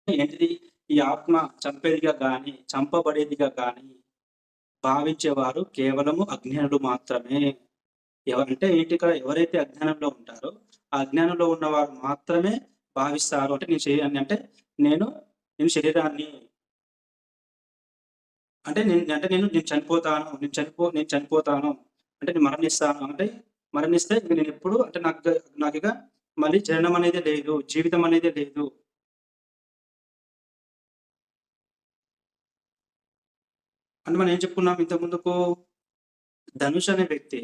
ఏంటిది? ఈ ఆత్మ చంపేదిగా గాని, చంపబడేదిగా గాని భావించేవారు కేవలము అజ్ఞానులు మాత్రమే. ఎవరంటే ఏంటి ఇక్కడ ఎవరైతే అజ్ఞానంలో ఉంటారో, ఆ అజ్ఞానంలో ఉన్నవారు మాత్రమే భావిస్తారు. అంటే నేను శరీరాన్ని అంటే నేను, నేను శరీరాన్ని నేను చనిపోతాను. నేను చనిపోతాను. అంటే నేను మరణిస్తాను. అంటే మరణిస్తే ఇంక నేనెప్పుడు అంటే నాకిక మళ్ళీ జననం అనేది లేదు. జీవితం అనేది లేదు. అంటే మనం ఏం చెప్పుకున్నాం ఇంతకు ముందుకు ధనుష్ అనే వ్యక్తి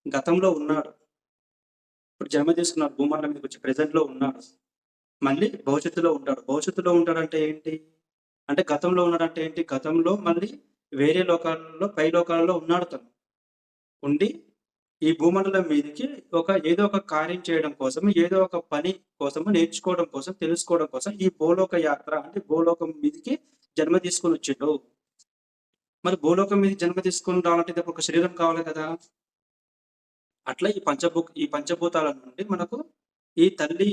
గతంలో ఉన్నాడు. ఇప్పుడు జన్మ తీసుకున్నాడు. భూమండలం మీదకొచ్చి ప్రెజెంట్‌లో ఉన్నాడు. మళ్ళీ భవిష్యత్తులో ఉంటాడు. భవిష్యత్తులో ఉంటాడంటే ఏంటి? అంటే గతంలో ఉన్నాడంటే ఏంటి? గతంలో మళ్ళీ వేరే లోకాలలో పై లోకాలలో ఉన్నాడు తను. ఉండి ఈ భూమండలం మీదకి ఏదో ఒక కార్యం చేయడం కోసం, ఏదో ఒక పని కోసము, నేర్చుకోవడం కోసం, తెలుసుకోవడం కోసం ఈ భూలోక యాత్ర అంటే భూలోకం మీదకి జన్మ తీసుకొనొచ్చిండు. మరి భూలోకం మీదకి జన్మ తీసుకొని రావాలంటే దానికి ఒక శరీరం కావాలి కదా! అట్లా ఈ పంచభూతాల నుండి మనకు ఈ తల్లి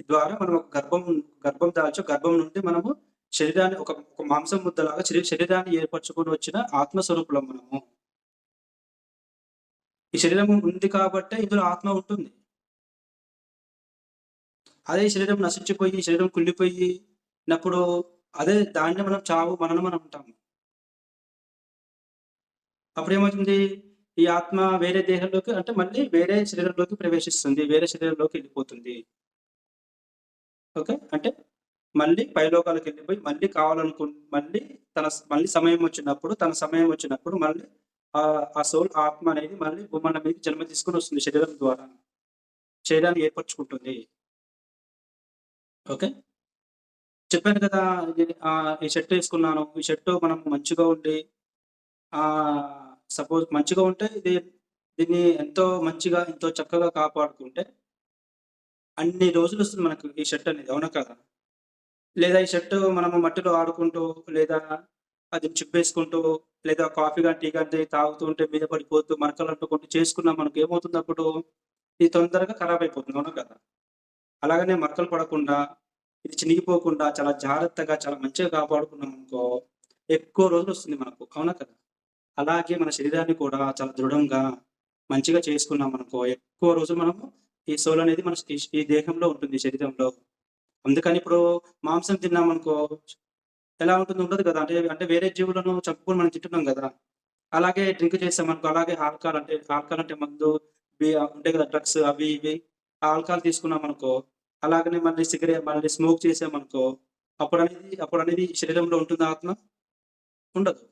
ద్వారా మనం ఒక గర్భం దాల్చి గర్భం నుండి మనము శరీరాన్ని ఒక మాంసం ముద్దలాగా శరీరాన్ని ఏర్పరచుకొని వచ్చిన ఆత్మ స్వరూపులం మనము. ఈ శరీరం ఉంది కాబట్టే ఇందులో ఆత్మ ఉంటుంది. అదే శరీరం నశించిపోయి, శరీరం కుళ్ళిపోయినప్పుడు దాన్నే మనం చావు, మననం అని అంటాము. అప్పుడేమవుతుంది? ఈ ఆత్మ వేరే దేహంలోకి అంటే మళ్ళీ వేరే శరీరంలోకి ప్రవేశిస్తుంది. వేరే శరీరంలోకి ఎళ్ళిపోతుంది. ఓకే. అంటే మళ్ళీ పైలోకాలకెళ్ళిపోయి మళ్ళీ మళ్ళీ తన సమయం వచ్చినప్పుడు మళ్ళీ ఆ సోల్ ఆత్మ అనేది మళ్ళీ భూమండలం మీదకి జన్మ తీసుకొనొస్తుంది శరీరం ద్వారా. శరీరాన్ని ఏర్పరచుకుంటుంది. ఓకే. చెప్పాను కదా! ఈ షర్ట్ ఏసుకున్నాను. ఈ షర్టు మనం మంచిగా ఉండి సపోజ్ మంచిగా ఉంటే దీన్ని ఎంతో చక్కగా కాపాడుకుంటే అన్ని రోజులొస్తుంది మనకు ఈ షర్ట్ అనేది. అవునా కాదా? లేదా ఈ షర్టు మనము మట్టిలో ఆడుకుంటూ, లేదా అది చిప్పేసుకుంటూ, లేదా కాఫీ గాని, టీ గాని తాగుతూ ఉంటే మీద పడిపోతూ, మరకలంటుకుంటూ చేసుకున్నామనుకో ఏమవుతుందప్పుడు? ఇది తొందరగా ఖరాబయిపోతుంది. అవునా కదా? అలాగనే మరకలు పడకుండా, ఇది చినిగిపోకుండా చాలా జాగ్రత్తగా, చాలా మంచిగా కాపాడుకున్నామనుకో, ఎక్కువ రోజులొస్తుంది మనకు. అవునా కదా? అలాగే మన శరీరాన్ని కూడా చాలా దృఢంగా, మంచిగా చేసుకున్నామనుకో, ఎక్కువ రోజులు మనము ఈ సోల్ అనేది మన ఈ దేహంలో ఉంటుంది. ఈ శరీరంలో. అందుకని ఇప్పుడు మాంసం తిన్నామనుకో ఎలా ఉంటుంది? ఉండదు కదా! అంటే వేరే జీవులను చంపుకొని మనం తింటున్నాం గదా! అలాగే డ్రింక్ చేసామనుకో, అలాగే ఆల్కహాల్ అంటే మందు, ఉంటాయి కదా! డ్రగ్స్ అవి ఇవి. ఆ ఆల్కహాల్ తీసుకున్నామనుకో, అలాగనే మళ్ళీ స్మోక్ చేసామనుకో, అప్పుడనేది శరీరంలో ఉంటుందా ఆత్మ? ఉండదు.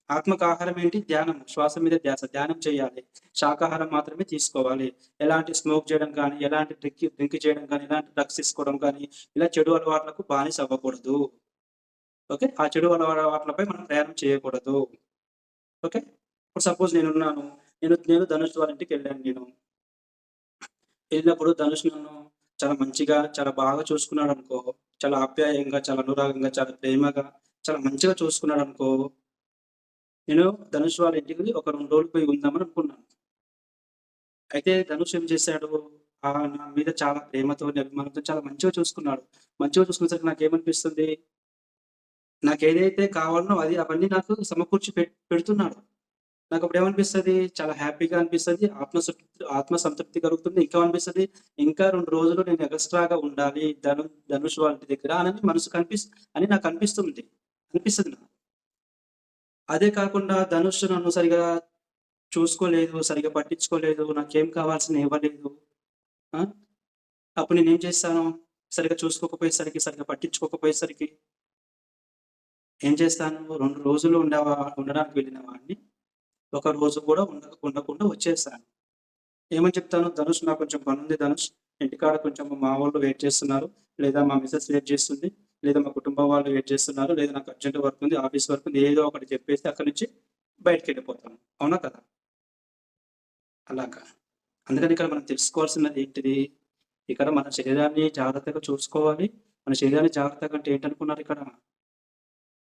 ఆత్మకు ఆహారం ఏంటి? ధ్యానం. శ్వాస మీద ధ్యాస. ధ్యానం చేయాలి. శాకాహారం మాత్రమే తీసుకోవాలి. ఎలాంటి స్మోక్ చేయడం కానీ, ఎలాంటి డ్రింక్ చేయడం కానీ, ఎలాంటి డ్రగ్స్ తీసుకోవడం కానీ, ఇలా చెడు అలవాట్లకు బానిస అవ్వకూడదు. ఓకే. ఆ చెడు అలవాట్లపై మనం ప్రయాణం చేయకూడదు. ఓకే. ఇప్పుడు సపోజ్ నేనున్నాను. నేను ధనుష్ వాళ్ళ ఇంటికెళ్ళాను నేను. ఎళ్ళినప్పుడు ధనుష్ నన్ను చాలా మంచిగా, చాలా బాగా చూసుకున్నాడనుకో, చాలా ఆప్యాయంగా, చాలా అనురాగంగా, చాలా ప్రేమగా, చాలా మంచిగా చూసుకున్నాడనుకో, నేను ధనుష్ వాళ్ళ ఇంటికి ఒక 2 రోజులు పోయి ఉందామని అనుకున్నాను. అయితే ధనుష్ ఏం చేశాడు, నా మీద చాలా ప్రేమతోని, అభిమానంతో చాలా మంచిగా చూసుకున్నాడు. మంచిగా చూసుకునేసరికి నాకేమనిపిస్తుంది, నాకేదైతే కావాలనో అవన్నీ నాకు సమకూర్చి పెడుతున్నాడు. నాకప్పుడేమనిపిస్తది, చాలా హ్యాపీగా అనిపిస్తది. ఆత్మ సంతృప్తి కలుగుతుంది. ఇంకా అనిపిస్తది, ఇంకా 2 రోజులు నేను ఎగస్ట్రాగా ఉండాలి ధనుష్ వాళ్ళ ఇంటి దగ్గర అని నాకనిపిస్తుంది. అనిపిస్తది నాకు. అదే కాకుండా ధనుష్ నన్ను సరిగ్గా చూసుకోలేదు, సరిగ్గా పట్టించుకోలేదు, నాకేం కావాల్సినయి ఇవ్వలేదు. ఆ! అప్పుడు నేనేం చేశాను, సరిగ్గా చూసుకోకపోయేసరికి, సరిగ్గా పట్టించుకోకపోయేసరికి ఏం చేస్తాను, 2 రోజులు ఉండడానికి వెళ్ళిన వాడిని, ఒక రోజు కూడా ఉండకుండా వచ్చేసాను. ఏమని చెప్తాను, "ధనుష్ నాకు కొంచెం పనుంది ధనుష్. ఇంటికాడ కొంచెం మా వోళ్ళు వెయిట్ చేస్తున్నారు. లేదా మా మిసెస్ వెయిట్ చేస్తుంది. లేదా మా కుటుంబం వాళ్ళు వెయిట్ చేస్తున్నారు. లేదా నాకు అర్జెంట్ వర్క్ ఉంది. ఆఫీస్ వర్క్ ఉంది." ఏదో ఒకటి చెప్పేసి అక్కడి నుంచి బయటికెళ్ళిపోతాను. అవునా కదా? అలాగా. అందుకని ఇక్కడ మనం తెలుసుకోవాల్సినది ఏంటిది? ఇక్కడ మన శరీరాన్ని జాగ్రత్తగా చూసుకోవాలి. మన శరీరాన్ని జాగ్రత్తగా అంటే ఏంటనుకున్నారిక్కడ?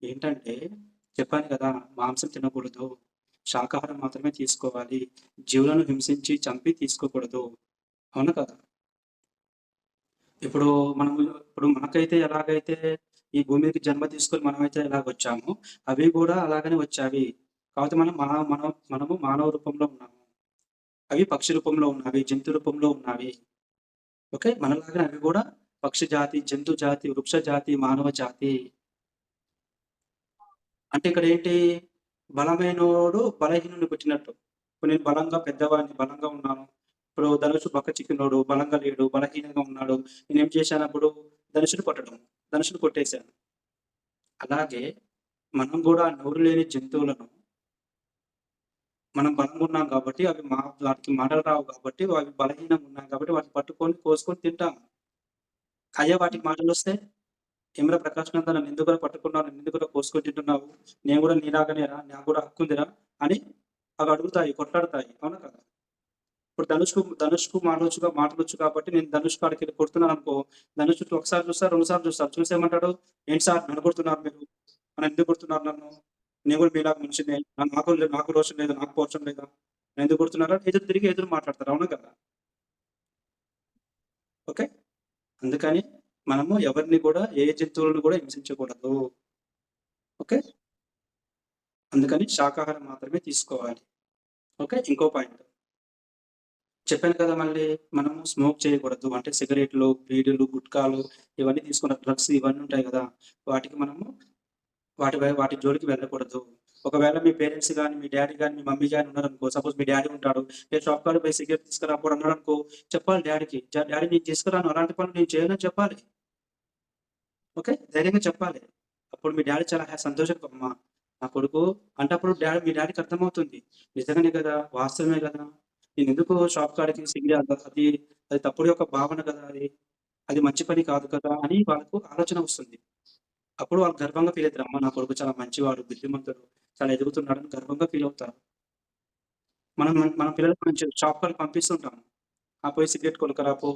ఏంటంటే చెప్పాను కదా! మాంసం తినకూడదు. శాకాహారం మాత్రమే తీసుకోవాలి. జీవులను హింసించి, చంపి తీసుకోకూడదు. అవునా కదా? ఇప్పుడు మనము ఇప్పుడు మనకైతే ఎలాగైతే ఈ భూమి మీదకి జన్మ తీసుకొని మనమైతే ఎలాగొచ్చామో, అవి గూడా అలాగనే వచ్చావి. కాపోతే మనము మానవ రూపంలో ఉన్నాము. అవి పక్షి రూపంలో ఉన్నవి, జంతు రూపంలో ఉన్నవి. ఓకే. మనలాగానే అవి గూడా పక్షి జాతి, జంతు జాతి, వృక్ష జాతి, మానవ జాతి. అంటే ఇక్కడేంటి బలమైనోడు బలహీనుడిని కొట్టినట్టు. ఇప్పుడు నేను బలంగా పెద్దవాడిని, బలంగా ఉన్నాను. ఇప్పుడు ధనుషు బక్క చిక్కినోడు, బలంగా లేడు, బలహీనంగా ఉన్నాడు. నేనేం చేశానప్పుడు ధనుషుని కొట్టడం. ధనుషుని కొట్టేశాను. అలాగే మనం గూడా నోరు లేని జంతువులను మనం బలంగున్నాం కాబట్టి అవి వాటికి మాటలు రావు కాబట్టి అవి బలహీనంగున్నాయి కాబట్టి వాటిని పట్టుకొని, కోసుకొని తింటాం. అయ్యే వాటికి మాటలొస్తే "ఏమిరా ప్రకాష్ నందన నన్నెందుకురా పట్టుకున్నావు? నన్నెందుకురా కోసుకొని తింటున్నావు? నేను గూడా నీలాగానేరా నాకు గూడా హక్కుందిరా" అని అవి అడుగుతాయి, కొట్లాడతాయి. అవునా కదా? ఇప్పుడు ధనుష్‌కు మాటలొచ్చు కాబట్టి నేను ధనుష్ కాడికెళ్ళి కొడుతున్నాననుకో, ధనుష్ ఒకసారి చూస్తాడు, 2 సార్లు చూస్తాడు. చూసి ఏమంటాడు? "ఏంటి సార్ నన్ను కొడుతున్నారు మీరు? నన్నెందుకు కొడుతున్నారు నన్ను? నేను గూడా మీలాగా మనిషినే. నాకు రోషం లేదా? నాకు పౌరుషం లేదా? నన్నెందుకు కొడుతున్నారు?" అని తిరిగి ఎదురు మాట్లాడతారు. అవునా కదా? ఓకే. అందుకని మనము ఎవరిని గూడా ఏ జంతువులను గూడా హింసించకూడదు. ఓకే. అందుకని శాకాహారం మాత్రమే తీసుకోవాలి. ఓకే. ఇంకో పాయింట్ చెప్పాను కదా! మళ్ళీ మనము స్మోక్ చేయకూడదు. అంటే సిగరెట్లు, బీడీలు, గుట్కాలు ఇవన్నీ తీసుకున్న డ్రగ్స్ ఇవన్నీ ఉంటాయి గదా! వాటికి మనము వాటి జోలికి వెళ్ళకూడదు. ఒకవేళ మీ పేరెంట్స్ గాని, మీ డ్యాడీ గాని, మీ మమ్మీ గాని ఉన్నారనుకో, సపోజ్ మీ డ్యాడీ ఉంటాడు. "ఏ షాప్ కాడికి పోయి సిగరెట్ తీసుకురా పో" అన్నాడనుకో, చెప్పాలి డ్యాడీకి. "డ్యాడీ నేను తీసుకురాను. అలాంటి పనులు నేను చేయనని" చెప్పాలి. ఓకే. ధైర్యంగా చెప్పాలి. అప్పుడు మీ డ్యాడీ చాలా సంతోషంగా అమ్మా! నా కొడుకు అంటే అప్పుడు మీ డ్యాడీకి అర్థమవుతుంది. నిజంగానే గదా! వాస్తవమే గదా! నేనెందుకు షాప్ కాడికి అది తప్పుడు యొక్క భావన కదా అది. అది మంచి పని కాదు కదా! అని వాళ్ళకు ఆలోచన వస్తుంది. అప్పుడు వాళ్ళు గర్వంగా ఫీల్ అయితారు. అమ్మ! నా కొడుకు చాలా మంచివాడు, బుద్ధిమంతుడు, చాలా ఎదుగుతున్నాడని గర్వంగా ఫీల్ అవుతారు. మన పిల్లలకి మనం షాప్ కాడికి పంపిస్తుంటాం. పోయి సిగరెట్ కొనుక్కరాపో,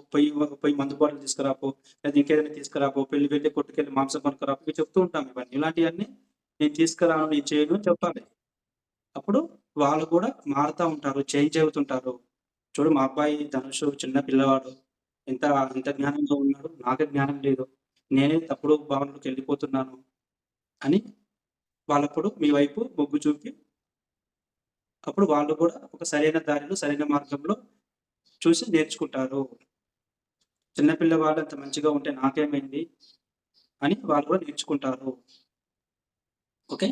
పోయి మందు బాటిల్ తీసుకురాపో, లేదా ఇంకేదైనా తీసుకురాపో, వెళ్లి కొట్టుకెళ్ళి మాంసం కొనుక్కరాపో ఇవి చెప్తూ ఉంటాం ఇవన్నీ. ఇలాంటియన్నీ నేను తీసుకురాను, నేను చేయను అని చెప్పాలి. అప్పుడు వాళ్ళు కూడా మారుతా ఉంటారు. చేంజ్ అవుతుంటారు. చూడు మా అబ్బాయి ధనుష్ చిన్న పిల్లవాడు. ఎంత ఎంత జ్ఞానంగా ఉన్నాడు. నాకే జ్ఞానం లేదు. నేనే తప్పుడు భావనలోకెళ్ళిపోతున్నాను అని వాళ్ళప్పుడు మీ వైపు మొగ్గు చూపి, అప్పుడు వాళ్ళు కూడా ఒక సరైన దారిలో, సరైన మార్గంలో చూసి నేర్చుకుంటారు. చిన్న పిల్లవాడు అంత మంచిగా ఉంటే నాకేమైంది అని వాళ్ళు కూడా నేర్చుకుంటారు. ఓకే.